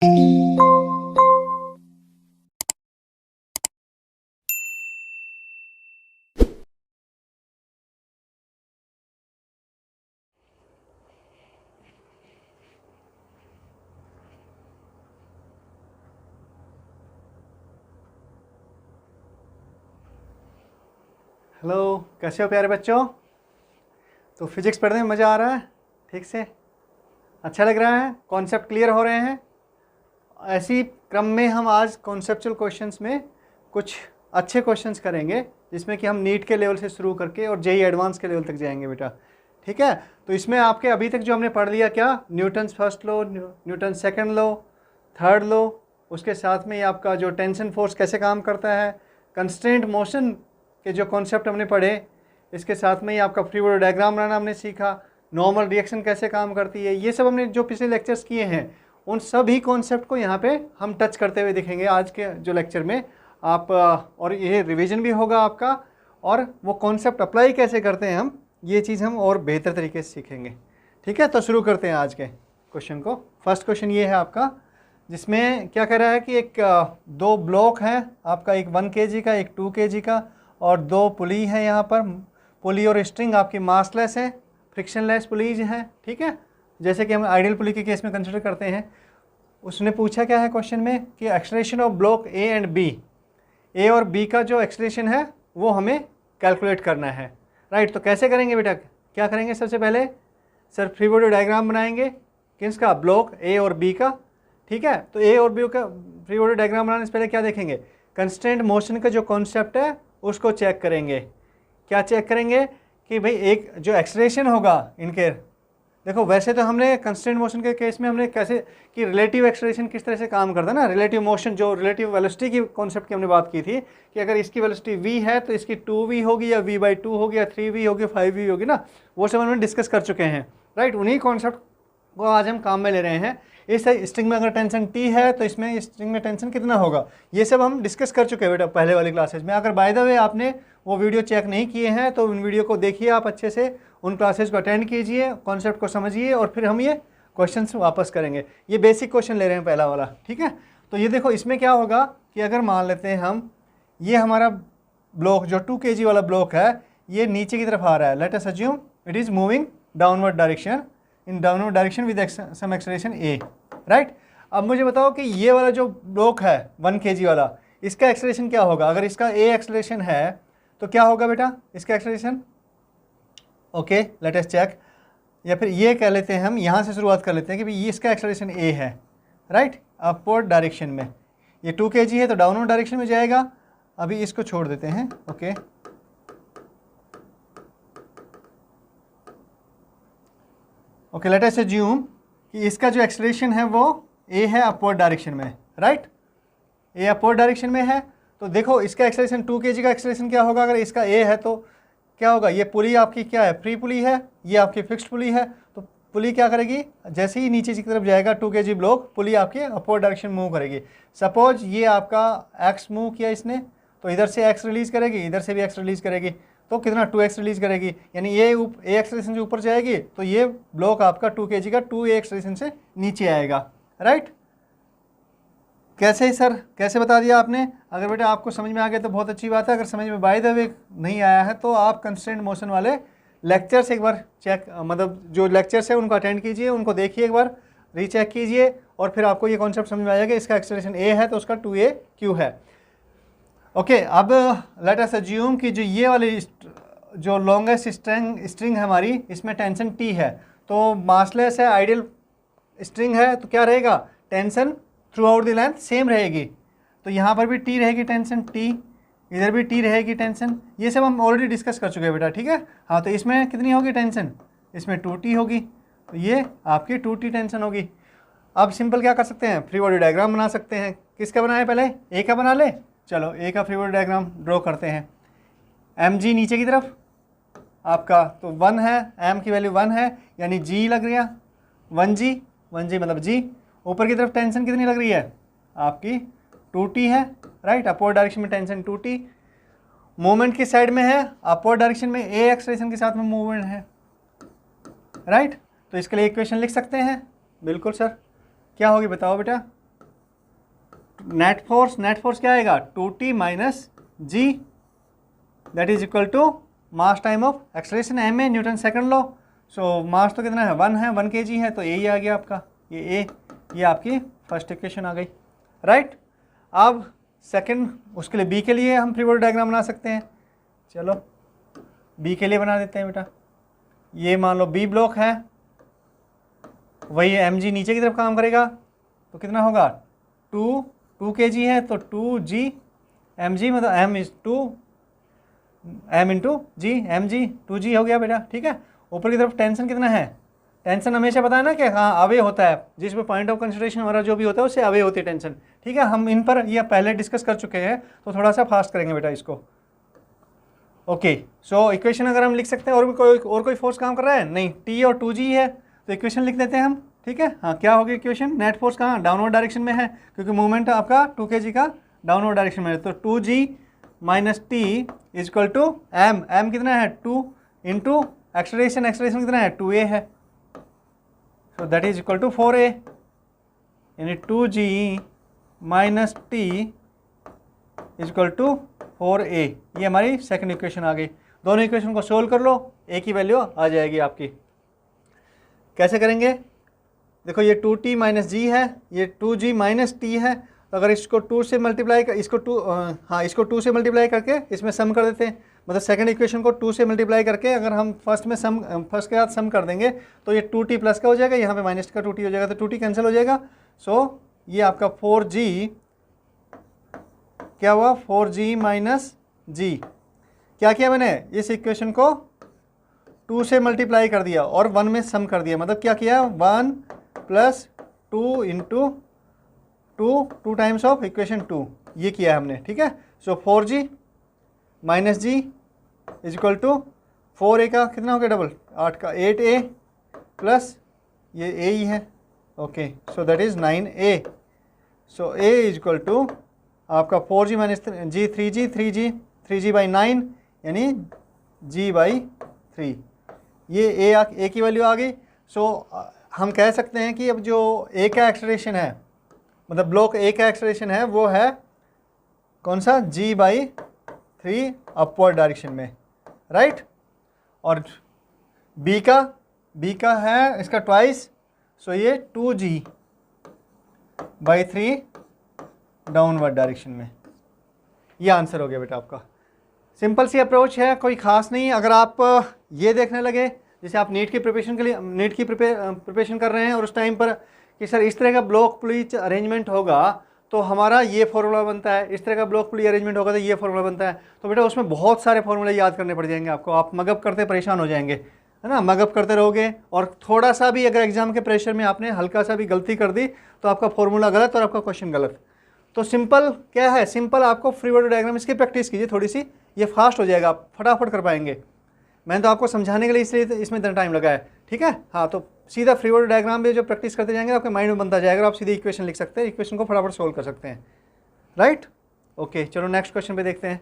Hello, कैसे हो प्यारे बच्चों। तो फिजिक्स पढ़ने में मज़ा आ रहा है? ठीक से अच्छा लग रहा है? कॉन्सेप्ट क्लियर हो रहे हैं? ऐसी क्रम में हम आज कॉन्सेप्चुअल क्वेश्चंस में कुछ अच्छे क्वेश्चंस करेंगे, जिसमें कि हम नीट के लेवल से शुरू करके और जेई एडवांस के लेवल तक जाएंगे बेटा। ठीक है, तो इसमें आपके अभी तक जो हमने पढ़ लिया, क्या Newton's first law, Newton second law, third law, उसके साथ में ये आपका जो टेंशन फोर्स कैसे काम करता है, कंस्ट्रेंट मोशन के जो कॉन्सेप्ट हमने पढ़े, इसके साथ में ही आपका फ्री बॉडी डायग्राम बनाना हमने सीखा, नॉर्मल रिएक्शन कैसे काम करती है, ये सब हमने जो पिछले लेक्चर्स किए हैं उन सभी कॉन्सेप्ट को यहाँ पे हम टच करते हुए दिखेंगे आज के जो लेक्चर में आप। और ये रिवीजन भी होगा आपका, और वो कॉन्सेप्ट अप्लाई कैसे करते हैं हम, ये चीज़ हम और बेहतर तरीके से सीखेंगे। ठीक है, तो शुरू करते हैं आज के क्वेश्चन को। फर्स्ट क्वेश्चन ये है आपका, जिसमें क्या कह रहा है कि एक दो ब्लॉक है आपका, एक 1 kg का, एक 2 kg का, और दो पुली है यहाँ पर। पुली और स्ट्रिंग आपकी मासलेस है, फ्रिक्शनलेस पुलीज हैं। ठीक है, जैसे कि हम आइडियल पुली के केस में कंसिडर करते हैं। उसने पूछा क्या है क्वेश्चन में कि acceleration of block A and B, A और बी का जो एक्सेलरेशन है वो हमें कैलकुलेट करना है। राइट, तो कैसे करेंगे बेटा? क्या करेंगे सबसे पहले? सर फ्री बॉडी डायग्राम बनाएंगे, किसका? ब्लॉक ए और बी का। ठीक है, तो ए और बी का फ्री बॉडी डायग्राम बनाने से पहले क्या देखेंगे? कंस्ट्रेंट मोशन का जो कॉन्सेप्ट है उसको चेक करेंगे। क्या चेक करेंगे? कि भाई एक जो एक्सेलरेशन होगा इनके, देखो वैसे तो हमने कंस्ट्रेंट मोशन के केस में हमने कैसे कि रिलेटिव एक्सेलरेशन किस तरह से काम करता है ना, रिलेटिव मोशन जो रिलेटिव वेलोसिटी की कॉन्सेप्ट की हमने बात की थी कि अगर इसकी वेलोसिटी v है तो इसकी 2v होगी, या v/2 होगी, या 3v होगी, 5v होगी ना, वो सब हमने डिस्कस कर चुके हैं। राइट, उन्हीं कॉन्सेप्ट को आज हम काम में ले रहे हैं। इस स्ट्रिंग में अगर टेंशन T है तो इसमें स्ट्रिंग में टेंशन कितना होगा, ये सब हम डिस्कस कर चुके हैं बेटा पहले वाली क्लासेज में। अगर बाय द वे आपने वो वीडियो चेक नहीं किए हैं तो उन वीडियो को देखिए आप अच्छे से, उन क्लासेज को अटेंड कीजिए, कॉन्सेप्ट को समझिए, और फिर हम ये क्वेश्चन वापस करेंगे। ये बेसिक क्वेश्चन ले रहे हैं पहला वाला। ठीक है, तो ये देखो इसमें क्या होगा कि अगर मान लेते हैं हम, ये हमारा ब्लॉक जो 2 kg वाला ब्लॉक है ये नीचे की तरफ आ रहा है। Let us assume it is moving downward direction, in downward direction with some acceleration a। Right, अब मुझे बताओ कि ये वाला जो ब्लॉक है 1 kg वाला, इसका एक्सेलरेशन क्या होगा? अगर इसका a एक्सेलरेशन है तो क्या होगा बेटा इसका acceleration? Okay, let us check. या फिर ये कह लेते हैं हम, यहाँ से शुरुआत कर लेते हैं कि भाई ये इसका एक्सेलरेशन a है। राइट, अपवर्ड डायरेक्शन में। ये 2 kg है तो डाउनवर्ड डायरेक्शन में जाएगा। अभी इसको छोड़ देते हैं। Okay, okay, let us assume कि इसका जो एक्सेलरेशन है वो a है अपवर्ड डायरेक्शन में। राइट, a अपवर्ड डायरेक्शन में है, तो देखो इसका एक्सेलरेशन 2 kg का एक्सेलरेशन क्या होगा? अगर इसका a है तो क्या होगा? ये पुली आपकी क्या है? फ्री पुली है, ये आपकी फिक्स्ड पुली है। तो पुली क्या करेगी? जैसे ही नीचे की तरफ जाएगा 2 kg ब्लॉक, पुली आपकी अपवर्ड डायरेक्शन मूव करेगी। सपोज ये आपका x मूव किया इसने, तो इधर से x रिलीज करेगी, इधर से भी x रिलीज करेगी, तो कितना 2x रिलीज करेगी, यानी ये a एक्सेलरेशन से ऊपर जाएगी तो ये ब्लॉक आपका 2 kg का 2a एक्सेलरेशन से नीचे आएगा। राइट, कैसे ही सर, कैसे बता दिया आपने? अगर बेटा आपको समझ में आ गया तो बहुत अच्छी बात है। अगर समझ में बाय द वे नहीं आया है तो आप कंस्ट्रेंट मोशन वाले लेक्चर्स एक बार चेक, मतलब जो लेक्चर्स है उनको अटेंड कीजिए, उनको देखिए, एक बार रीचेक कीजिए, और फिर आपको ये कॉन्सेप्ट समझ में आ जाएगा। इसका एक्सेलरेशन a है तो उसका 2a क्यों है। ओके, अब लेट अस अज्यूम कि जो ये वाली जो लॉन्गेस्ट स्ट्रिंग है हमारी, इसमें टेंशन T है, तो मासलेस है, आइडियल स्ट्रिंग है, तो क्या रहेगा? Tension through out the length same रहेगी। तो यहाँ पर भी T रहेगी टेंशन T, इधर भी T रहेगी टेंशन। ये सब हम ऑलरेडी डिस्कस कर चुके हैं बेटा। ठीक है, हाँ, तो इसमें कितनी होगी टेंशन? इसमें 2T होगी, तो ये आपकी 2T टेंशन होगी। अब सिंपल क्या कर सकते हैं? फ्री बॉडी डायग्राम बना सकते हैं। किसका बनाए? पहले A का बना ले। चलो A का फ्री बॉडी डायग्राम ड्रॉ करते हैं। mg नीचे की तरफ आपका तो 1 है, m की वैल्यू 1 है, यानी g लग गया 1g, 1g मतलब g। ऊपर की तरफ टेंशन कितनी लग रही है? आपकी 2T है। राइट, अपवर्ड डायरेक्शन में टेंशन 2T। मूवमेंट की साइड में है, अपवर्ड डायरेक्शन में a एक्सेलरेशन के साथ में मूवमेंट है। राइट, तो इसके लिए इक्वेशन लिख सकते हैं। बिल्कुल सर, क्या होगी बताओ बेटा? नेट फोर्स क्या आएगा 2t minus g, that is equal to mass time of acceleration m a, Newton second law. So mass तो कितना है 1 है, 1 kg है, तो यही आ गया आपका ये आपकी फर्स्ट इक्वेशन आ गई, राइट। अब सेकंड, उसके लिए बी के लिए हम फ्री बॉडी डायग्राम बना सकते हैं। चलो बी के लिए बना देते हैं बेटा। ये मान लो बी ब्लॉक है, वही एम जी नीचे की तरफ काम करेगा, तो कितना होगा 2 kg है, तो 2g एम जी, मतलब m is 2 m into g, m g 2g हो गया बेटा, ठीक है। ऊपर की तरफ टेंशन कितना है, टेंशन हमेशा पता है ना कि हाँ अवे होता है, जिसमें पॉइंट ऑफ कंसिडरेशन हमारा जो भी होता है उससे अवे होती है टेंशन, ठीक है। हम इन पर ये पहले डिस्कस कर चुके हैं, तो थोड़ा सा फास्ट करेंगे बेटा इसको। ओके, सो इक्वेशन अगर हम लिख सकते हैं, और कोई फोर्स काम कर रहा है नहीं, टी और 2g है, तो इक्वेशन लिख देते हैं हम, ठीक है। हाँ क्या होगी इक्वेशन, नेट फोर्स कहाँ डाउनवर्ड डायरेक्शन में है, क्योंकि मूवमेंट आपका 2 kg का डाउनवर्ड डायरेक्शन में है, तो 2g minus t is equal to m कितना है 2 इंटू एक्सेलरेशन कितना है 2a है, so that is equal to 4a, यानी 2g minus t is equal to 4a। ये हमारी सेकंड इक्वेशन आ गई। दोनों इक्वेशन को सोल्व कर लो, एक ही वैल्यू आ जाएगी आपकी। कैसे करेंगे, देखो ये 2t माइनस जी है, ये 2g माइनस टी है, तो अगर इसको 2 से मल्टीप्लाई इसको 2 से मल्टीप्लाई करके इसमें सम कर देते हैं, मतलब सेकंड इक्वेशन को 2 से मल्टीप्लाई करके अगर हम फर्स्ट के साथ सम कर देंगे, तो ये 2t प्लस का हो जाएगा, यहाँ पे माइनस का 2t हो जाएगा, तो 2t कैंसिल हो जाएगा। सो ये आपका 4g क्या हुआ, 4g माइनस जी, क्या किया मैंने, इस इक्वेशन को 2 से मल्टीप्लाई कर दिया और 1 में सम कर दिया, मतलब क्या किया 1 plus 2 into 2 times of equation 2, ये किया हमने, ठीक है। So 4g minus g is equal to 4a का कितना हो गया डबल 8 का 8a प्लस ये a ही है, okay, so that is 9a। So a is equal to आपका 4g minus ji 3g by 9, यानी g बाई 3, ये a की वैल्यू आ गई। सो हम कह सकते हैं कि अब जो a का एक्सेलरेशन है, मतलब ब्लॉक a का एक्सेलरेशन है, वो है कौन सा g बाई 3 अपवर्ड डायरेक्शन में, राइट। और b का है इसका ट्वाइस, सो ये 2g बाई 3 डाउनवर्ड डायरेक्शन में। ये आंसर हो गया बेटा आपका। सिंपल सी अप्रोच है, कोई ख़ास नहीं। अगर आप ये देखने लगे, जैसे आप नीट की प्रिपरेशन के लिए प्रिपरेशन कर रहे हैं और उस टाइम पर कि सर इस तरह का ब्लॉक पुली अरेंजमेंट होगा तो हमारा ये फॉर्मूला बनता है, इस तरह का ब्लॉक पुली अरेंजमेंट होगा तो ये फॉर्मूला बनता है, तो बेटा उसमें बहुत सारे फॉर्मूले याद करने पड़ जाएंगे आपको, आप मगअप करते परेशान हो जाएंगे, है ना। मगअप करते रहोगे और थोड़ा सा भी अगर एग्जाम के प्रेशर में आपने हल्का सा भी गलती कर दी तो आपका फॉर्मूला गलत और आपका क्वेश्चन गलत। तो सिंपल क्या है, सिंपल आपको फ्री बॉडी डायग्राम इसकी प्रैक्टिस कीजिए थोड़ी सी, ये फास्ट हो जाएगा, आप फटाफट कर पाएंगे। मैंने तो आपको समझाने के लिए इसलिए इसमें इतना टाइम लगा है, ठीक है। हाँ, तो सीधा फ्री बॉडी डायग्राम भी जो प्रैक्टिस करते जाएंगे आपके माइंड में बनता जाएगा, आप सीधे इक्वेशन लिख सकते हैं, इक्वेशन को फटाफट सोल्व कर सकते हैं, राइट। ओके, चलो नेक्स्ट क्वेश्चन पे देखते हैं।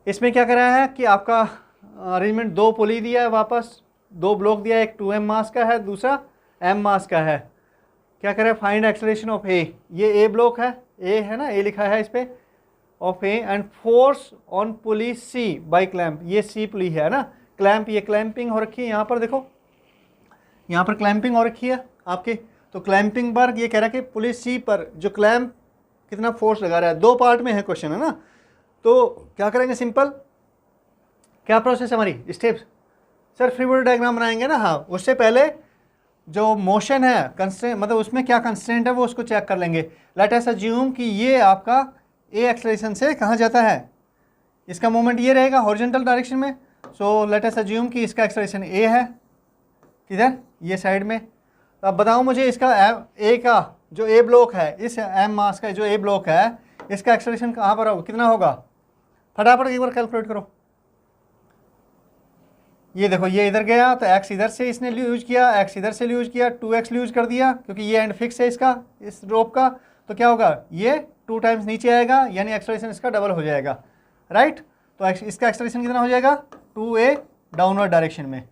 इसमें क्या करा है कि आपका अरेंजमेंट 2 पुली दिया है, वापस 2 ब्लॉक दिया है, एक 2m मास का है, दूसरा m मास का है। क्या करें, फाइंड एक्सेलरेशन ऑफ a, ये a ब्लॉक है, a है ना, a लिखा है इस पे, of a and force on pulley c by clamp, ये c पुली है ना, क्लैंप, ये क्लैंपिंग हो रखी है, यहाँ पर देखो, यहाँ पर क्लैंपिंग हो रखी है आपके, तो क्लैंपिंग पर ये कह रहा है कि पुली c पर जो क्लैंप कितना फोर्स लगा रहा है, 2 पार्ट में है क्वेश्चन, है ना। तो क्या करेंगे, सिंपल क्या प्रोसेस है हमारी steps, sir free body diagram बनाएंगे ना, हाँ उससे पहले जो मोशन है कंस्ट्रेंट, मतलब उसमें क्या कंस्ट्रेंट है वो उसको चेक कर लेंगे। लेट अस अज्यूम कि ये आपका ए एक्सेलरेशन से कहाँ जाता है, इसका मूवमेंट ये रहेगा हॉरिजॉन्टल डायरेक्शन में। सो लेट अस अज्यूम कि इसका एक्सेलरेशन ए है, किधर, ये साइड में। तो अब बताओ मुझे इसका ए का जो ए ब्लॉक है, इस एम मास का जो ए ब्लॉक है, इसका एक्सेलरेशन कहाँ पर होगा, कितना होगा, फटाफट एक बार कैलकुलेट करो। ये देखो, ये इधर गया तो x इधर से इसने यूज किया, x इधर से यूज किया, 2x यूज कर दिया, क्योंकि ये एंड फिक्स है इसका, इस रोप का, तो क्या होगा, ये 2 टाइम्स नीचे आएगा, यानी एक्सेलरेशन इसका डबल हो जाएगा, राइट। तो इसका एक्सेलरेशन कितना हो जाएगा, 2a डाउनवर्ड डायरेक्शन में।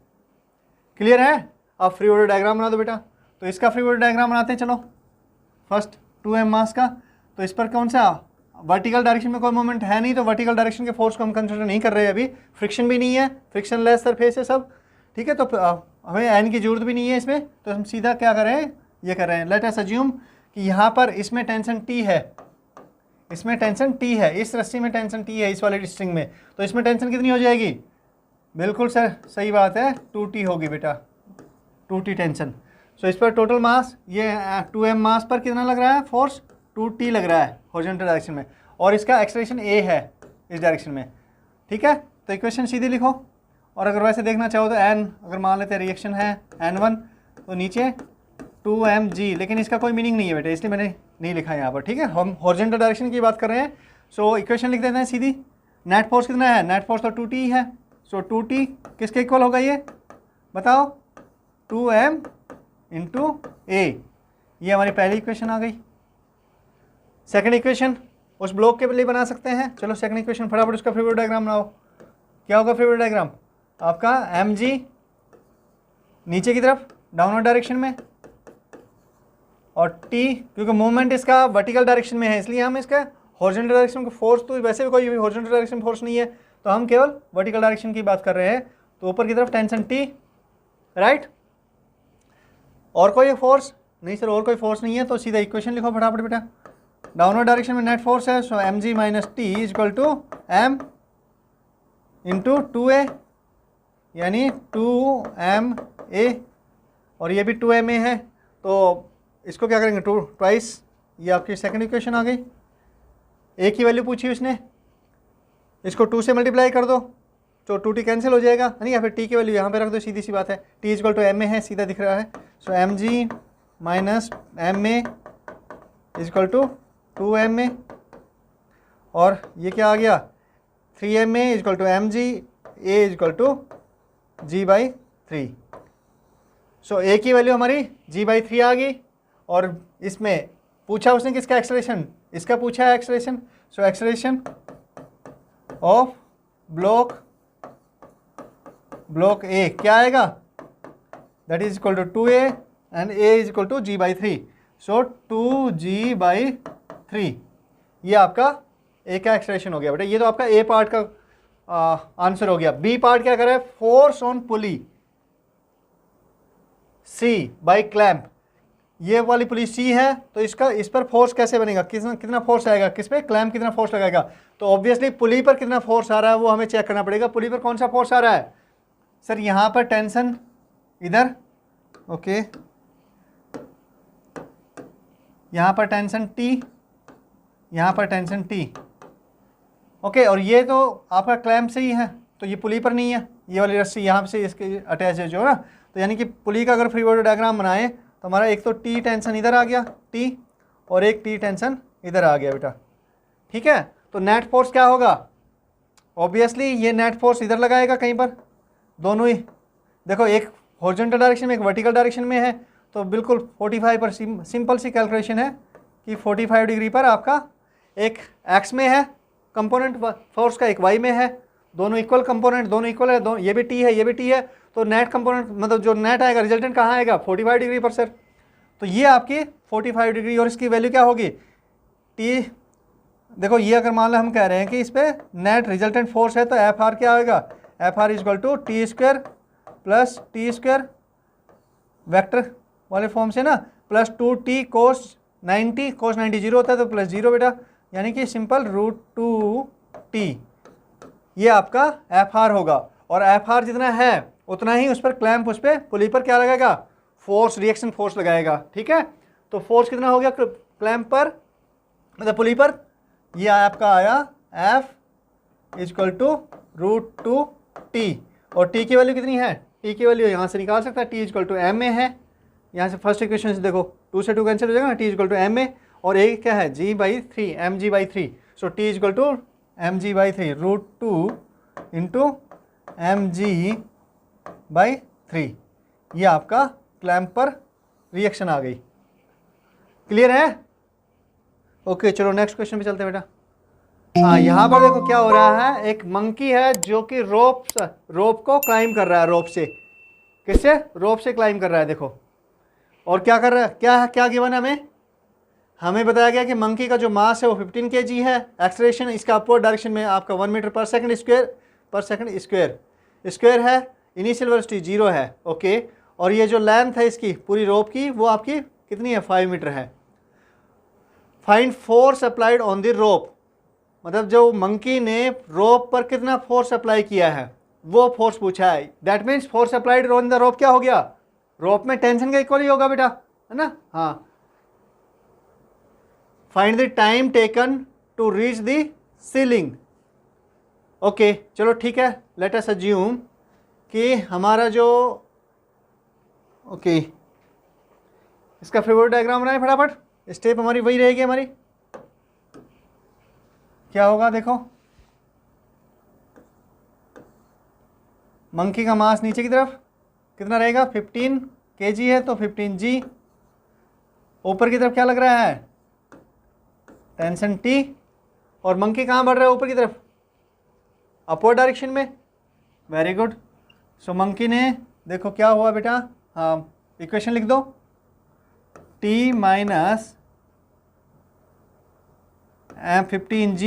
क्लियर है। अब फ्री बॉडी डायग्राम बना दो बेटा। तो इसका फ्री बॉडी डायग्राम बनाते हैं, चलो। फर्स्ट 2m मास का, तो इस पर कौन सा वर्टिकल डायरेक्शन में कोई मोमेंट है नहीं, तो वर्टिकल डायरेक्शन के फोर्स को हम कंसिडर नहीं कर रहे हैं अभी। फ्रिक्शन भी नहीं है, फ्रिक्शन लेस सरफेस है सब, ठीक है। तो हमें एन की जरूरत भी नहीं है इसमें, तो हम सीधा क्या कर रहे हैं, ये कर रहे हैं। लेट अस अज्यूम कि यहाँ पर इसमें टेंशन टी है, इसमें टेंशन टी है, इस रस्सी में टेंशन टी है, इस वाले स्ट्रिंग में, तो इसमें टेंशन कितनी हो जाएगी? बिल्कुल सर सही बात है, 2T होगी बेटा, 2T टेंशन। सो इस पर टोटल मास, ये 2m मास पर कितना लग रहा है फोर्स? 2T लग रहा है हॉरिजॉन्टल डायरेक्शन में, और इसका एक्सेलरेशन a है इस डायरेक्शन में, ठीक है। तो इक्वेशन सीधी लिखो, और अगर वैसे देखना चाहो तो n, अगर मान लेते हैं रिएक्शन है n1, तो नीचे 2mg, लेकिन इसका कोई मीनिंग नहीं है बेटा, इसलिए मैंने नहीं लिखा यहाँ पर, ठीक है। हम हॉरिजॉन्टल डायरेक्शन की बात कर रहे हैं। सो इक्वेशन लिख देते हैं सीधी। नेट फोर्स कितना है? नेट फोर्स तो 2T है। सो 2T किसके इक्वल होगा ये बताओ? 2m into a। ये हमारी पहली इक्वेशन आ गई। सेकंड इक्वेशन उस ब्लॉक के लिए बना सकते हैं। चलो सेकंड इक्वेशन फटाफट उसका फेवर डायग्राम बनाओ। क्या होगा फेवर डायग्राम आपका? mg नीचे की तरफ डाउनवर्ड डायरेक्शन में, और t क्योंकि मूवमेंट इसका वर्टिकल डायरेक्शन में है, इसलिए हम इसका हॉरिजॉन्टल डायरेक्शन का फोर्स, तो वैसे भी कोई हॉरिजॉन्टल डायरेक्शन फोर्स नहीं है, तो हम केवल वर्टिकल डायरेक्शन की बात कर रहे हैं। तो ऊपर की तरफ टेंशन t, राइट। और कोई फोर्स नहीं सर, और कोई फोर्स नहीं है, तो सीधा इक्वेशन लिखो फटाफट बेटा। डाउनवर्ड डायरेक्शन में नेट फोर्स है, so mg minus t is equal to m into 2a, यानी 2ma, और ये भी 2ma है, तो इसको क्या करेंगे? 2 ट्वाइस। ये आपकी सेकंड इक्वेशन आ गई। a की वैल्यू पूछी उसने, इसको 2 से मल्टीप्लाई कर दो, तो 2t कैंसिल हो जाएगा, नहीं, या फिर t की वैल्यू यहाँ पे रख दो, सीधी सी बात है। t is equal to ma है, सीधा दिख रहा है। So mg minus ma is equal to 2ma, और ये क्या आ गया? 3ma is equal to mg, a is equal to g/3। So a की वैल्यू हमारी g/3 आ गई, और इसमें पूछा उसने किसका एक्सेलरेशन? इसका पूछा है acceleration. So acceleration of block a क्या आएगा? That is equal to 2a and a is equal to g/3। So 2g/3, ये आपका ए का एक्सेलरेशन हो गया बेटा। ये तो आपका ए पार्ट का आंसर हो गया। बी पार्ट क्या करे? Force on pulley c by clamp. ये वाली पुली सी है, तो इसका इस पर फोर्स कैसे बनेगा? कितना फोर्स आएगा? किस पे? क्लैंप कितना फोर्स लगाएगा? तो ऑब्वियसली पुली पर कितना फोर्स आ रहा है वो हमें चेक करना पड़ेगा। पुली पर कौन सा फोर्स आ रहा है? सर यहाँ पर टेंशन इधर, ओके, यहाँ पर टेंशन टी, यहाँ पर टेंशन टी, ओके। और ये तो आपका क्लैंप से ही है, तो ये पुली पर नहीं है, ये वाली रस्सी यहाँ से इसके अटैच है जो ना। तो यानी कि पुली का अगर फ्री बॉडी डायग्राम बनाए तो हमारा एक तो टी टेंशन इधर आ गया टी, और एक टी टेंशन इधर आ गया बेटा, ठीक है। तो नेट फोर्स क्या होगा? ऑब्वियसली ये नेट फोर्स इधर लगाएगा कहीं पर, दोनों ही देखो, एक हॉरिजॉन्टल डायरेक्शन में, एक वर्टिकल डायरेक्शन में है, तो बिल्कुल 45 पर सिंपल सी कैलकुलेशन है कि 45 डिग्री पर आपका एक एक्स में है कंपोनेंट फोर्स का, एक वाई में है, दोनों इक्वल कंपोनेंट, दोनों इक्वल है, दोनों, ये भी टी है, ये भी टी है, तो नेट कंपोनेंट मतलब जो नेट आएगा, रिजल्टेंट कहाँ आएगा? 45 डिग्री पर सर। तो ये आपकी 45 डिग्री, और इसकी वैल्यू क्या होगी? टी, देखो ये अगर मान लो हम कह रहे हैं कि इस पर नेट रिजल्टेंट फोर्स है, तो एफ आर क्या आएगा? F r is equal to t square plus t square vector वाले फॉर्म से ना, प्लस 2t कोस 90, कोस 90 जीरो होता है, तो प्लस जीरो बेटा, यानी कि सिंपल √2t, ये आपका एफ आर होगा। और एफ आर जितना है उतना ही उस पर क्लैंप, उस पर पुली पर क्या लगाएगा? फोर्स, रिएक्शन फोर्स लगाएगा, ठीक है। तो फोर्स कितना हो गया क्लैंप पर, मतलब पुली पर? ये आपका आया F is equal to √2t, और t की वैल्यू कितनी है? t की वैल्यू यहाँ से निकाल सकता है, t is equal to ma है। यहाँ से फर्स्ट इक्वेशन से देखो 2 से 2 कैंसिल हो जाएगा ना, t is equal to ma, और a क्या है? g/3, mg/3। So t is equal to mg/3, √2 into mg/3। ये आपका क्लैंप पर रिएक्शन आ गई। क्लियर है? ओके, चलो नेक्स्ट क्वेश्चन पे चलते हैं बेटा। हाँ, यहाँ पर देखो क्या हो रहा है, एक मंकी है जो कि रोप को क्लाइंब कर रहा है, रोप से। किससे? रोप से क्लाइंब कर रहा है, देखो। और क्या कर रहा है? क्या गिवन है हमें? हमें बताया गया कि मंकी का जो मास है वो 15 kg है, एक्सेलरेशन इसका अपवर्ड डायरेक्शन में आपका 1 मीटर पर सेकंड स्क्वायर है, इनिशियल वेलोसिटी 0 है, ओके। और ये जो लेंथ है इसकी पूरी रोप की वो आपकी कितनी है, 5 मीटर है। Find force applied on the rope, मतलब जो मंकी ने रोप पर कितना फोर्स अप्लाई किया है वो फोर्स पूछा है। That means force applied on the rope क्या हो गया, रोप में टेंशन का इक्वल ही होगा बेटा, है ना। हाँ, find the time taken to reach the ceiling. Okay चलो ठीक है, लेट अस अज्यूम कि हमारा जो ओके इसका फ्री बॉडी डायग्राम बनाए फटाफट, स्टेप हमारी वही रहेगी हमारी। क्या होगा देखो, मंकी का मास नीचे की तरफ कितना रहेगा, 15 kg है तो 15 g, ऊपर की तरफ क्या लग रहा है, टेंशन T, और मंकी कहाँ बढ़ रहा है ऊपर की तरफ, अपवर्ड डायरेक्शन में। Very good. सो मंकी ने देखो क्या हुआ बेटा, हाँ इक्वेशन लिख दो, T minus M15 G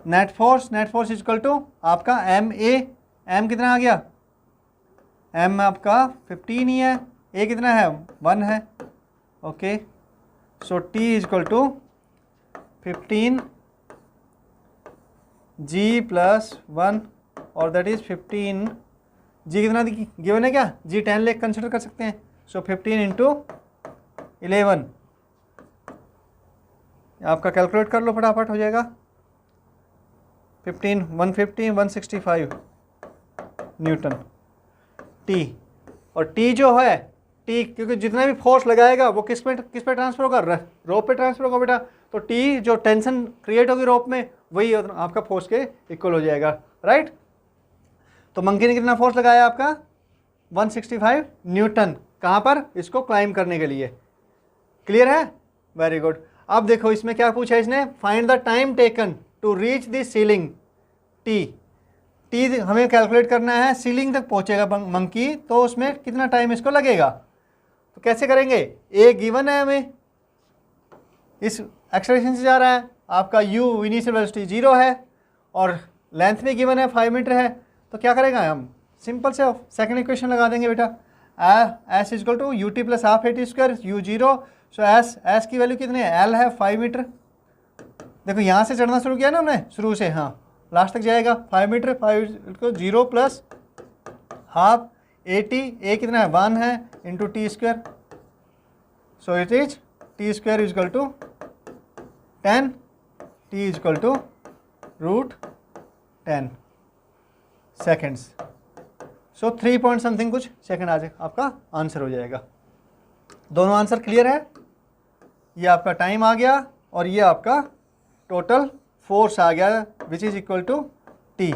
net force equal to आपका M कितना आ गया, M आपका 15 ही है, A कितना है 1 है, okay. So T equal to 15 G plus 1 और दैट इज 15 G कितना गिवन है क्या, G 10 लेख कंसिडर कर सकते हैं। सो 15 इंटू 11 आपका कैलकुलेट कर लो फटाफट, हो जाएगा 15 150 165 न्यूटन T। और T जो है T, क्योंकि जितना भी फोर्स लगाएगा वो किस पे ट्रांसफर होगा, रोप पे ट्रांसफर होगा बेटा। तो T जो टेंशन क्रिएट होगी रोप में वही आपका फोर्स के इक्वल हो जाएगा, राइट। तो मंकी ने कितना फोर्स लगाया आपका 165 न्यूटन, कहाँ पर, इसको क्लाइंब करने के लिए। क्लियर है, वेरी गुड। अब देखो इसमें क्या पूछा है इसने, find the time taken to reach the ceiling t हमें कैलकुलेट करना है, सीलिंग तक पहुंचेगा मंकी तो उसमें कितना टाइम इसको लगेगा। तो कैसे करेंगे, ए गिवन है हमें, इस एक्सेलरेशन से जा रहा है, आपका u इनिशियल वेलोसिटी 0 है और लेंथ भी गिवन है 5 मीटर है। तो क्या करेगा, हम सिंपल से सेकंड इक्वेशन लगा देंगे बेटा, s equal to u t plus half a t square u 0। So s की वैल्यू कितनी है, एल है 5 मीटर। देखो यहाँ से चढ़ना शुरू किया ना हमने शुरू से, हाँ लास्ट तक जाएगा 5 metre, 0 plus half a t, a कितना है 1 है into t square. So it is t square is equal to 10, t is equal to √10 seconds. So 3 point something कुछ सेकेंड आ जाएगा, आपका आंसर हो जाएगा। दोनों आंसर क्लियर है, ये आपका टाइम आ गया और ये आपका टोटल फोर्स आ गया which is equal to t,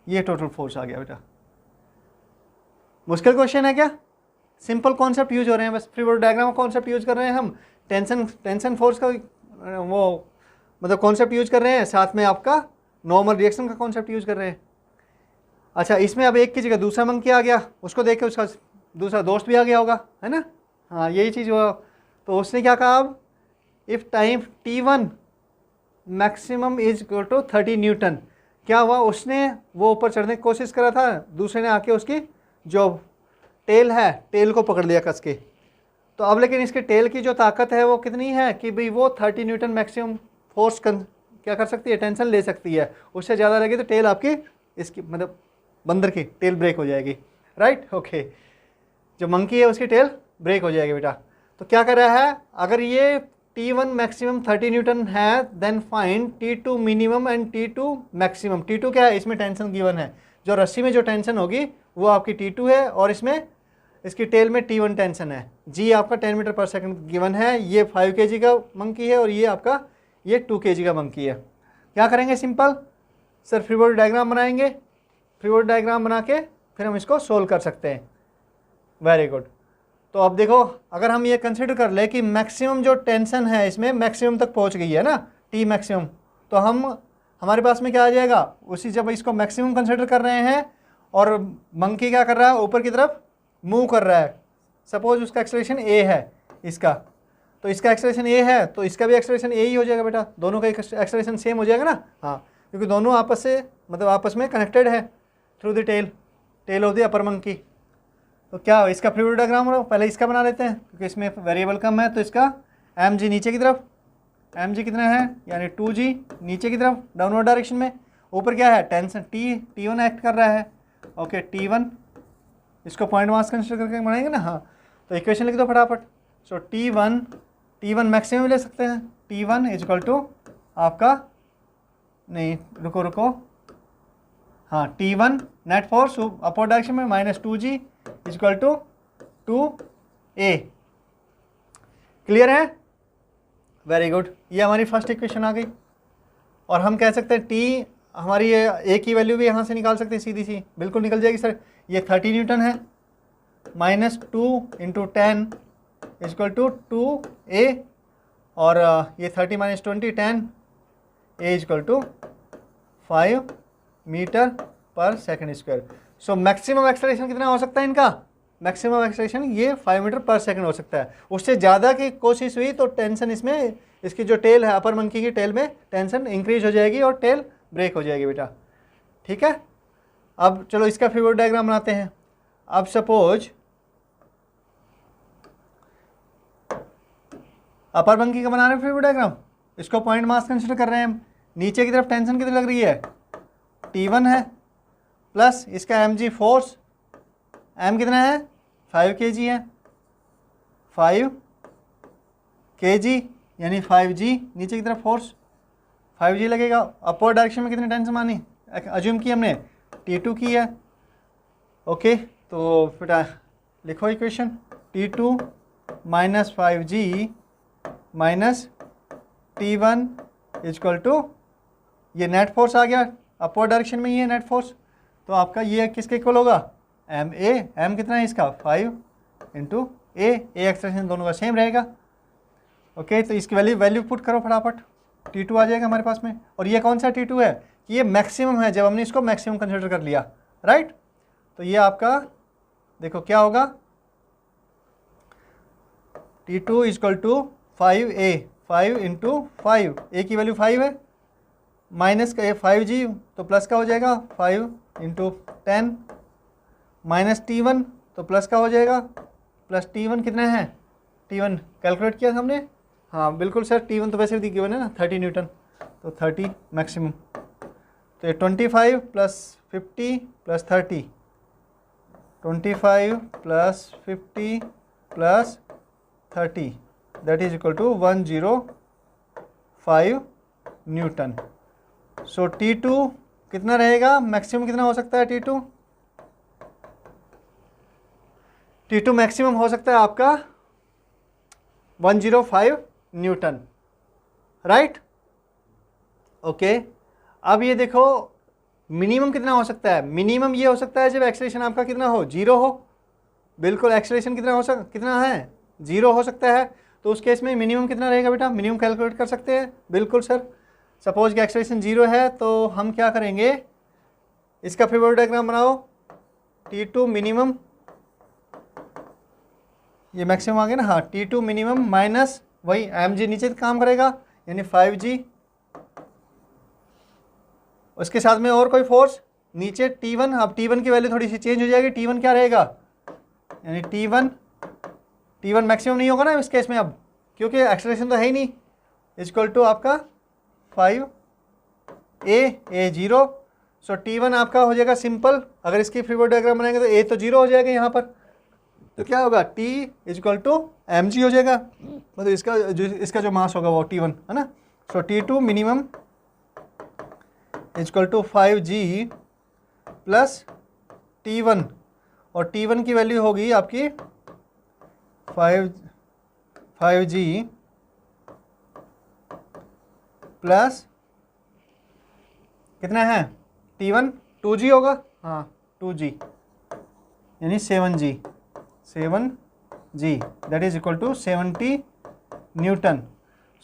ये टोटल फोर्स आ गया बेटा। मुश्किल क्वेश्चन है क्या, सिंपल कॉन्सेप्ट यूज हो रहे हैं, बस फ्री बॉडी डायग्राम का कॉन्सेप्ट यूज कर रहे हैं हम, टेंशन फोर्स का वो मतलब कॉन्सेप्ट यूज कर रहे हैं, साथ में आपका नॉर्मल रिएक्शन का कॉन्सेप्ट यूज कर रहे हैं। अच्छा, इसमें अब एक की जगह दूसरा मंकी आ गया, उसको देख के उसका दूसरा दोस्त भी आ गया होगा, है ना। हाँ यही चीज़ हुआ। तो उसने क्या कहा, अब if time T1 maximum is equal to 30 newton, क्या हुआ, उसने वो ऊपर चढ़ने की कोशिश करा था, दूसरे ने आके उसकी जो टेल है, टेल को पकड़ लिया कस के। तो अब लेकिन इसके टेल की जो ताकत है वो कितनी है कि भाई वो 30 न्यूटन मैक्सिमम फोर्स क्या कर सकती है, टेंशन ले सकती है। उससे ज़्यादा लगी तो टेल आपकी इसकी मतलब बंदर की टेल ब्रेक हो जाएगी, राइट। ओके, जो मंकी है उसकी टेल ब्रेक हो जाएगी बेटा। तो क्या कर रहा है, अगर ये T1 मैक्सिमम 30 न्यूटन है then find T2 minimum and T2 maximum. T2 क्या है, इसमें टेंशन गिवन है, जो रस्सी में जो टेंशन होगी वो आपकी T2 है और इसमें इसकी टेल में T1 टेंशन है। G आपका 10 मीटर पर सेकंड गिवन है, ये 5 kg का मंकी है और ये आपका ये 2 kg का मंकी है। क्या करेंगे, simple sir free body diagram बनाएंगे, फ्री बॉडी डायग्राम बना के फिर हम इसको सोल्व कर सकते हैं। Very good. तो अब देखो, अगर हम ये कंसिडर कर ले कि मैक्सिमम जो टेंशन है इसमें मैक्सिमम तक पहुंच गई है ना, T मैक्सिमम, तो हमारे पास में क्या आ जाएगा, उसी जब इसको मैक्सिमम कंसिडर कर रहे हैं और मंकी क्या कर रहा है, ऊपर की तरफ मूव कर रहा है, सपोज उसका एक्सेलरेशन A है इसका, तो इसका एक्सेलरेशन ए है तो इसका भी एक्सेलरेशन ए ही हो जाएगा बेटा, दोनों का एक्सेलरेशन सेम हो जाएगा ना। हाँ, क्योंकि दोनों आपस से मतलब आपस में कनेक्टेड है through the tail of the upper monkey. तो क्या इसका फ्लूइड डायग्राम हो, पहले इसका बना लेते हैं क्योंकि इसमें वेरिएबल कम है। तो इसका एम जी नीचे की तरफ, एम जी कितना है यानी 2g नीचे की तरफ डाउनवर्ड डायरेक्शन में, ऊपर क्या है टेंशन T1 एक्ट कर रहा है। ओके T1 इसको पॉइंट मास कंसिडर करके बनाएंगे ना। हाँ, तो इक्वेशन लिख दो फटाफट। सो T1 मैक्सिमम ले सकते हैं। T1 इज इक्वल टू आपका, नहीं रुको, हाँ T1 net force upward direction में minus 2g is equal to 2a। Clear है? वेरी गुड, ये हमारी फर्स्ट इक्वेशन आ गई। और हम कह सकते हैं T हमारी ए की वैल्यू भी यहाँ से निकाल सकते हैं, सीधी सी बिल्कुल निकल जाएगी सर। ये 30 न्यूटन है, minus 2 into 10 equal to 2a, और ये 30 minus 20 10 a is equal to 5 metre पर second square. So maximum acceleration कितना हो सकता है इनका? मैक्सिमम एक्सेलरेशन ये 5 मीटर पर सेकंड हो सकता है। उससे ज़्यादा की कोशिश हुई तो टेंशन इसमें, इसकी जो टेल है अपर मंकी की टेल में टेंशन इंक्रीज हो जाएगी और टेल ब्रेक हो जाएगी बेटा। ठीक है, अब चलो इसका फ्लूइड डायग्राम बनाते हैं। अब सपोज अपर मंकी का बना रहे हैं फ्लूइड डायग्राम, इसको पॉइंट मास कंसिडर कर रहे हैं हम। नीचे की तरफ टेंशन कितनी लग रही है? T1 है, प्लस इसका mg फोर्स, m कितना है 5 kg है, 5 kg यानी 5g नीचे की तरफ फोर्स 5g लगेगा। अपवर्ड डायरेक्शन में कितनी टेंशन मानी अज्यूम की हमने? T2 की है। ओके, तो बेटा लिखो equation, T2 minus 5g minus T1 is equal to, ये नेट फोर्स आ गया अपवर्ड डायरेक्शन में, ये नेट फोर्स, तो आपका ये किसके इक्वल होगा? m कितना है इसका 5 इंटू ए एक्सेलरेशन दोनों का सेम रहेगा। ओके, तो इसकी वैल्यू पुट करो फटाफट, T2 आ जाएगा हमारे पास में। और ये कौन सा T2 है कि ये मैक्सिमम है, जब हमने इसको मैक्सिमम कंसिडर कर लिया, राइट। तो ये आपका देखो क्या होगा, T2 equal to 5a, 5 into 5, ए की वैल्यू 5 है, माइनस का 5g तो प्लस का हो जाएगा 5 इंटू 10, माइनस T1 तो प्लस का हो जाएगा, प्लस T1 कितना है? T1 कैलकुलेट किया हमने, हाँ बिल्कुल सर, T1 तो वैसे भी गिवन है ना 30 न्यूटन, तो 30 मैक्सिमम। तो ये 25 plus 50 plus 30, 25 plus 50 plus 30 that is equal to 105 newton. So T2 कितना रहेगा, मैक्सिमम कितना हो सकता है? T2 मैक्सिमम हो सकता है आपका 105 न्यूटन, राइट। ओके, अब ये देखो मिनिमम कितना हो सकता है? मिनिमम ये हो सकता है जब एक्सेलरेशन आपका कितना हो? 0 हो। बिल्कुल, एक्सेलरेशन कितना है? 0 हो सकता है। तो उस केस में मिनिमम कितना रहेगा बेटा? मिनिमम कैलकुलेट कर सकते हैं, बिल्कुल सर। सपोज कि एक्सेलरेशन 0 है तो हम क्या करेंगे, इसका फ्लूइड डायग्राम बनाओ। T2 मिनिमम, ये मैक्सिमम आ गया ना, हाँ T2 मिनिमम माइनस वही mg नीचे काम करेगा यानी 5g, उसके साथ में और कोई फोर्स नीचे T1। अब T1 की वैल्यू थोड़ी सी चेंज हो जाएगी, T1 क्या रहेगा यानी T1 मैक्सिमम नहीं होगा ना इस केस में अब, क्योंकि एक्सेलरेशन तो है ही नहीं, इक्वल टू आपका 5a 0। सो T1 आपका हो जाएगा सिंपल, अगर इसकी फ्लूइड डायग्राम बनाएंगे तो a तो 0 हो जाएगा यहाँ पर, तो क्या होगा T इजक्वल टू mg हो जाएगा, मतलब इसका जो मास होगा वो T1 है ना। So T2 minimum is equal to 5g plus T1, और T1 की वैल्यू होगी आपकी 5g प्लस कितना है T1 2g होगा, हाँ 2g यानी 7g that is equal to 70 newton.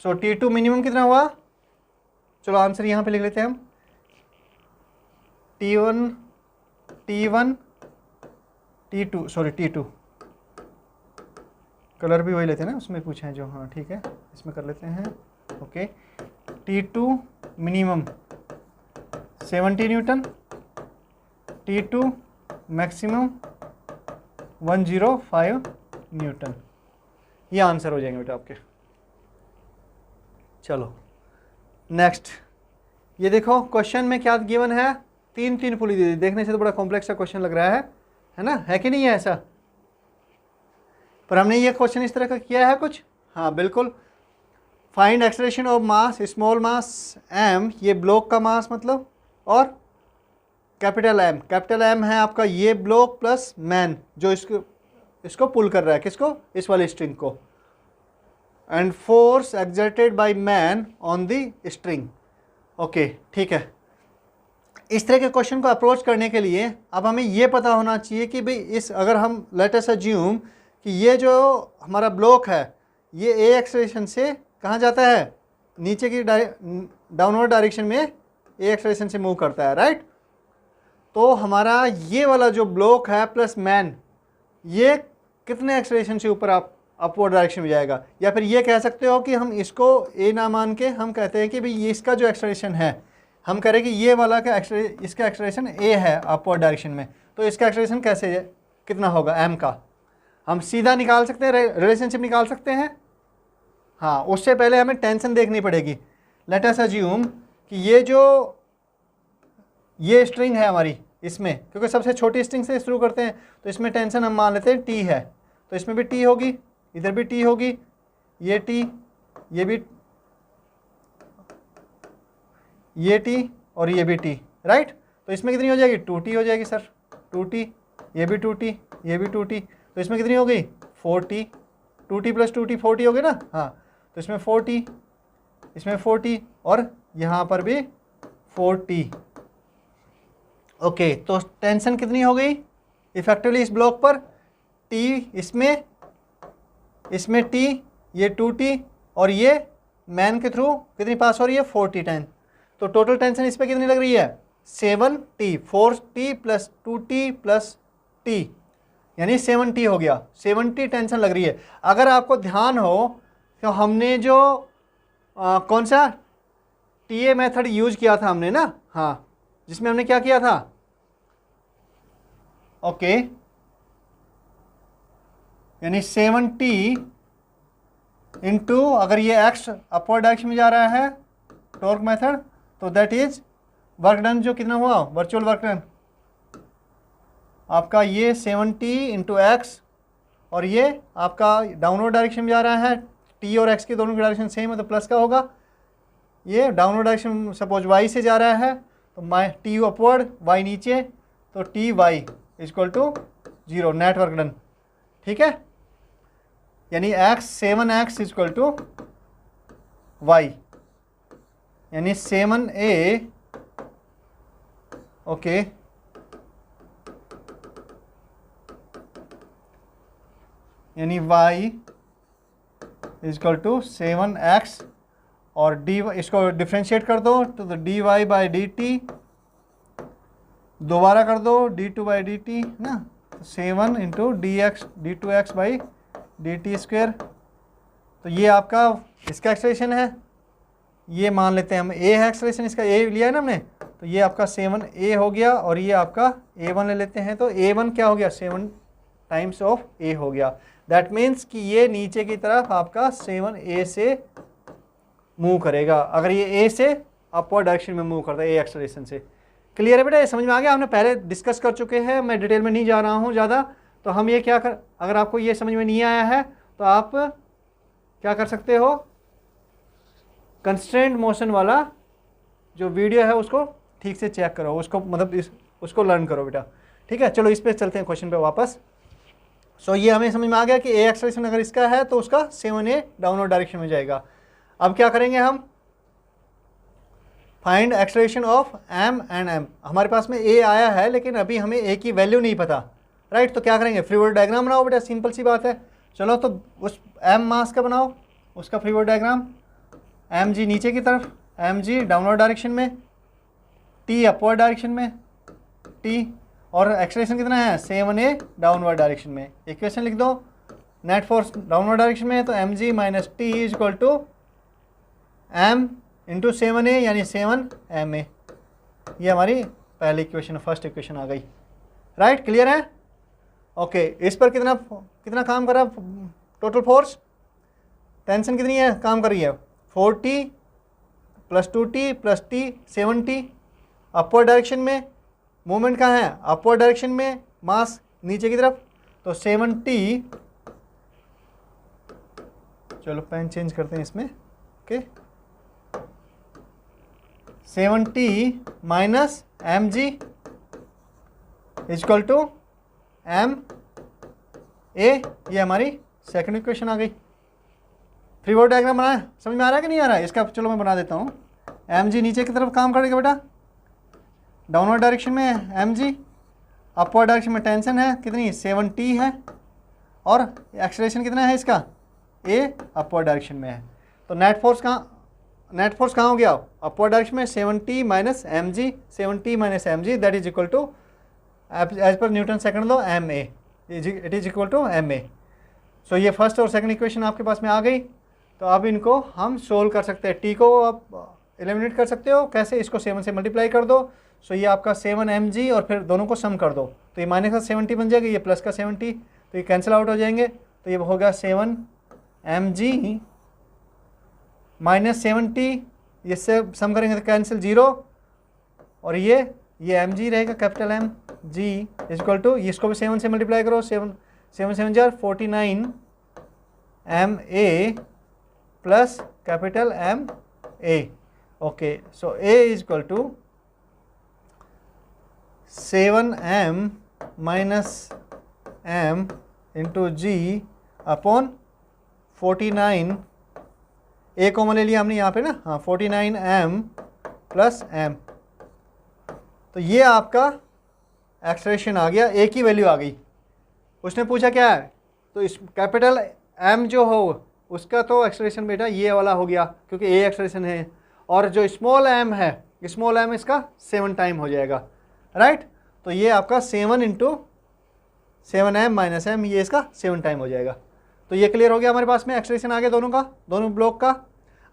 So T2 minimum कितना हुआ? चलो आंसर यहाँ पे लिख लेते हैं हम, T2 कलर भी वही लेते हैं ना, उसमें पूछे हैं जो, हाँ ठीक है, इसमें कर लेते हैं। Okay, T2 minimum 70 Newton, T2 maximum 105 Newton. ये आंसर हो जाएंगे बेटा आपके। चलो नेक्स्ट, ये देखो क्वेश्चन में क्या गिवन है, 3 पुली दी। देखने से तो बड़ा कॉम्प्लेक्स सा क्वेश्चन लग रहा है ना, है कि नहीं है ऐसा? पर हमने ये क्वेश्चन इस तरह का किया है कुछ, हाँ बिल्कुल। Find acceleration of mass, small mass m, ये ब्लॉक का मास मतलब, और कैपिटल M है आपका ये ब्लॉक प्लस मैन जो इसको पुल कर रहा है, किसको, इस वाले स्ट्रिंग को, and force exerted by man on the string. Okay ठीक है। इस तरह के क्वेश्चन को अप्रोच करने के लिए अब हमें ये पता होना चाहिए कि भाई इस, अगर हम लेट अस अज्यूम कि ये जो हमारा ब्लॉक है ये ए एक्सेलरेशन से कहाँ जाता है, नीचे की डाउनवर्ड डायरेक्शन में ए एक्सेलरेशन से मूव करता है, राइट। तो हमारा ये वाला जो ब्लॉक है प्लस मैन, ये कितने एक्सेलरेशन से ऊपर आप अपवर्ड डायरेक्शन में जाएगा, या फिर ये कह सकते हो कि हम इसको ए ना मान के हम कहते हैं कि भाई ये इसका जो एक्सेलरेशन है, हम करें कि ये वाला का इसका एक्सेलरेशन ए है अपवर्ड डायरेक्शन में, तो इसका एक्सेलरेशन कैसे कितना होगा एम का, हम सीधा निकाल सकते हैं, रिलेशनशिप निकाल सकते हैं। हाँ, उससे पहले हमें टेंशन देखनी पड़ेगी। लेट अस अज्यूम कि ये स्ट्रिंग है हमारी, इसमें क्योंकि सबसे छोटी स्ट्रिंग से शुरू करते हैं तो इसमें टेंशन हम मान लेते हैं टी है, तो इसमें भी टी होगी, इधर भी टी होगी, ये टी, ये भी, ये टी और ये भी टी, राइट। तो इसमें कितनी हो जाएगी, 2t हो जाएगी सर, 2t, ये भी 2t, ये भी 2t, तो इसमें कितनी हो गई 4t, 2t plus 2t 4t हो गई ना। हाँ, तो इसमें 4t, इसमें 4t और यहाँ पर भी 4t। ओके, तो टेंशन कितनी हो गई इफेक्टिवली इस ब्लॉक पर, t इसमें t, ये 2t और ये मैन के थ्रू कितनी पास हो रही है 4t टेन, तो टोटल टेंशन इस पर कितनी लग रही है 7t, 4t plus 2t plus t, यानी 7t हो गया, 70 टेंशन लग रही है। अगर आपको ध्यान हो तो हमने जो कौन सा TA मेथड यूज किया था हमने ना, हाँ, जिसमें हमने क्या किया था, ओके, यानी 7t इंटू, अगर ये x अपवर्ड डायरेक्शन में जा रहा है टॉर्क मेथड, तो दैट इज वर्क डन, जो कितना हुआ वर्चुअल वर्क डन आपका, ये 70 इंटू एक्स, और ये आपका डाउनवर्ड डायरेक्शन में जा रहा है, t और x के दोनों की डायरेक्शन सेम है तो प्लस का होगा, ये डाउनवर्ड डायरेक्शन सपोज y से जा रहा है तो t अपवर्ड, y नीचे, तो t y equal to 0, net work done, ठीक है। यानी x इक्वल टू y, यानी 7a, ओके, यानी y इक्वल टू 7x, और डी, इसको डिफ्रेंशिएट कर दो तो dy बाई डी टी, दोबारा कर दो d2 बाई डी टी ना, 7 into d2x by D T square, तो ये आपका इसका एक्सेलरेशन है, ये मान लेते हैं हम a है एक्सेलरेशन, इसका a लिया है ना हमने, तो ये आपका 7a हो गया, और ये आपका a1 ले लेते हैं, तो a1 क्या हो गया 7 टाइम्स ऑफ a हो गया। दैट मीन्स कि ये नीचे की तरफ आपका 7a से मूव करेगा, अगर ये a से अपवर्ड डायरेक्शन में मूव करता है a एक्सेलरेशन से। क्लियर है बेटा, ये समझ में आ गया, हमने पहले डिस्कस कर चुके हैं, मैं डिटेल में नहीं जा रहा हूँ ज़्यादा। तो हम ये क्या कर, अगर आपको ये समझ में नहीं आया है तो आप क्या कर सकते हो, कंस्ट्रेंट मोशन वाला जो वीडियो है उसको ठीक से चेक करो, उसको मतलब उसको लर्न करो बेटा, ठीक है। चलो इस पे चलते हैं क्वेश्चन पे वापस। सो ये हमें समझ में आ गया कि ए एक्सेलरेशन अगर इसका है तो उसका 7a डाउनवर्ड डायरेक्शन में जाएगा। अब क्या करेंगे हम, find acceleration of m and m। हमारे पास में a आया है लेकिन अभी हमें a की वैल्यू नहीं पता, राइट। तो क्या करेंगे, फ्री बॉडी डायग्राम बनाओ बेटा, सिंपल सी बात है। चलो तो उस m मास का बनाओ, उसका फ्री बॉडी डायग्राम, mg नीचे की तरफ, mg डाउनवर्ड डायरेक्शन में, t अपवर्ड डायरेक्शन में, t, और एक्सेलरेशन कितना है 7a डाउनवर्ड डायरेक्शन में। इक्वेशन लिख दो, नेट फोर्स डाउनवर्ड डायरेक्शन में है, तो m g minus t is equal to m into 7a यानी 7ma। ये हमारी पहली इक्वेशन, फर्स्ट इक्वेशन आ गई। राइट, क्लियर है? ओके, इस पर कितना कितना काम कर रहा है टोटल फोर्स? टेंशन कितनी है काम कर रही है? 4t plus 2t plus t 7t। Upward direction में मूवमेंट कहाँ है? अपवर्ड डायरेक्शन में, मास नीचे की तरफ, तो 7t, चलो पेन चेंज करते हैं इसमें, okay, 7t minus m g is equal to m a. ये हमारी सेकंड इक्वेशन आ गई। फ्री बॉडी डायग्राम बनाया, समझ में आ रहा है कि नहीं आ रहा है? इसका चलो मैं बना देता हूँ। एम जी नीचे की तरफ काम करेगा बेटा, डाउनवर्ड डायरेक्शन में एम जी, अपवर्ड डायरेक्शन में टेंशन है कितनी? 7t है, और एक्सेलरेशन कितना है इसका? ए अपवर्ड डायरेक्शन में है। तो नेट फोर्स कहाँ हो गया? अपवर्ड डायरेक्शन में 7t minus m g, 7t minus m g that is equal to as per Newton second law m a, it is equal to m a. So ये first और second equation आपके पास में आ गई। तो अब इनको हम सोल्व कर सकते हैं। टी को आप एलिमिनेट कर सकते हो, कैसे? इसको 7 से मल्टीप्लाई कर दो, सो ये आपका 7mg और फिर दोनों को सम कर दो, तो ये माइनस का 70 बन जाएगा, ये प्लस का 70, तो ये कैंसिल आउट हो जाएंगे। तो ये होगा 7mg माइनस 70, इससे सम करेंगे तो कैंसिल 0, और ये mg रहेगा, capital m g equal to, इसको भी 7 से मल्टीप्लाई करो, 7 7 जार 49 ma plus capital m a. Okay, so a is equal to 7m minus m into g upon 49, a common ले लिया हमने यहाँ पे ना, हाँ 49m प्लस m। तो ये आपका एक्सेलरेशन आ गया, a की वैल्यू आ गई। उसने पूछा क्या है, तो इस कैपिटल m जो हो उसका तो एक्सेलरेशन बेटा ये वाला हो गया, क्योंकि a एक्सेलरेशन है, और जो स्मॉल m है, स्मॉल m इसका 7 टाइम हो जाएगा। राइट, तो ये आपका 7 इंटू 7m माइनस m, ये इसका 7 टाइम हो जाएगा। तो ये क्लियर हो गया, हमारे पास में एक्सेलरेशन आ गया दोनों का, दोनों ब्लॉक का।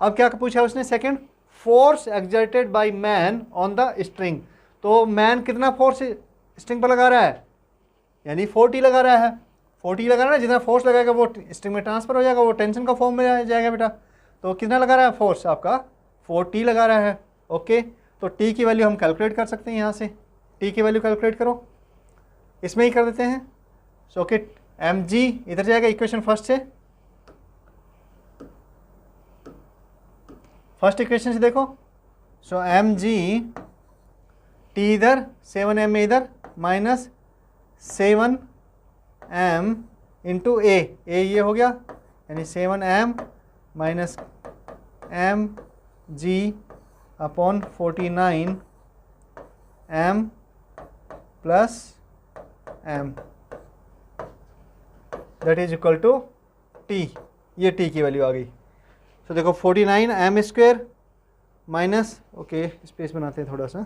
अब क्या पूछा उसने second, force exerted by man on the string. तो मैन कितना फोर्स स्ट्रिंग पर लगा रहा है? यानी 4t लगा रहा है। 4t लगा रहा है, जितना फोर्स लगाएगा वो स्ट्रिंग में ट्रांसफर हो जाएगा, वो टेंशन का फॉर्म में आ जाएगा बेटा। तो कितना लगा रहा है फोर्स? आपका 4t लगा रहा है। ओके, तो t की वैल्यू हम कैलकुलेट कर सकते हैं यहाँ से। t की वैल्यू कैलकुलेट करो, इसमें ही कर देते हैं। सो ओके, एम जी इधर जाएगा इक्वेशन फर्स्ट से, फर्स्ट इक्वेशन से देखो। सो एम जी टी इधर, 7m इधर, माइनस 7m इंटू ए ये हो गया, यानी 7m minus m g upon 49m plus m that is equal to t। ये t की वैल्यू आ गई। तो देखो 49m square minus, okay space बनाते हैं थोड़ा सा,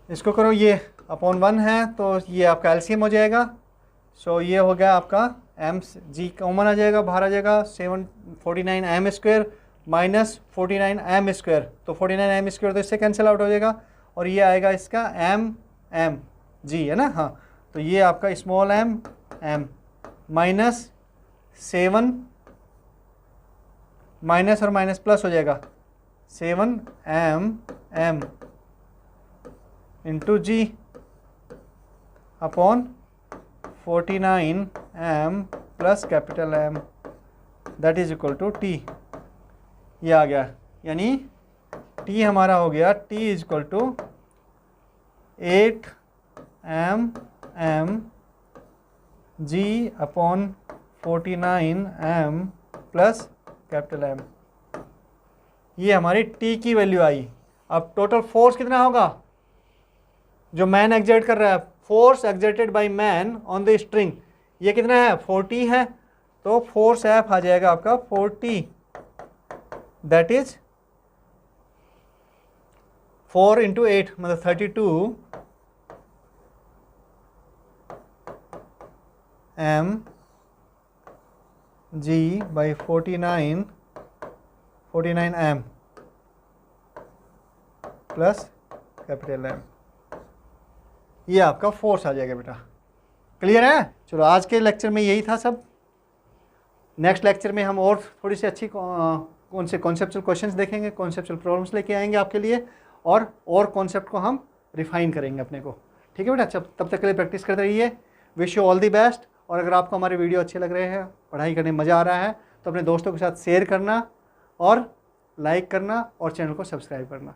इसको करो, ये अपॉन 1 है, तो ये आपका एलसीएम हो जाएगा। सो ये हो गया आपका एम जी कॉमन आ जाएगा, बाहर आ जाएगा, 49m square minus 49m square, तो 49m स्क्वेयर तो इससे कैंसिल आउट हो जाएगा, और ये आएगा इसका एम जी है ना, हाँ। तो ये आपका स्मॉल m माइनस 7, माइनस और माइनस प्लस हो जाएगा, 7m into g upon 49m plus capital M that is equal to t। ये आ गया, यानी t हमारा हो गया, t is equal to 8m g upon 49m plus capital M। ये हमारी t की वैल्यू आई। अब टोटल फोर्स कितना होगा जो मैन एक्सर्ट कर रहा है? Force exerted by man on the string, ये कितना है? 4t है, तो फोर्स F आ जाएगा आपका 4t, दैट इज 4 इंटू 8 मतलब 32 mg by 49 m plus capital M, ये आपका फोर्स आ जाएगा बेटा। क्लियर है? चलो आज के लेक्चर में यही था सब। नेक्स्ट लेक्चर में हम और थोड़ी सी अच्छी कौन से कॉन्सेप्चुअल क्वेश्चंस देखेंगे, कॉन्सेप्चुअल प्रॉब्लम्स लेके आएंगे आपके लिए, और कॉन्सेप्ट को हम रिफाइन करेंगे अपने को। ठीक है बेटा, तब तक के लिए प्रैक्टिस करते रहिए। Wish you all the best. और अगर आपको हमारे वीडियो अच्छे लग रहे हैं, पढ़ाई करने में मज़ा आ रहा है, तो अपने दोस्तों के साथ शेयर करना और लाइक करना और चैनल को सब्सक्राइब करना।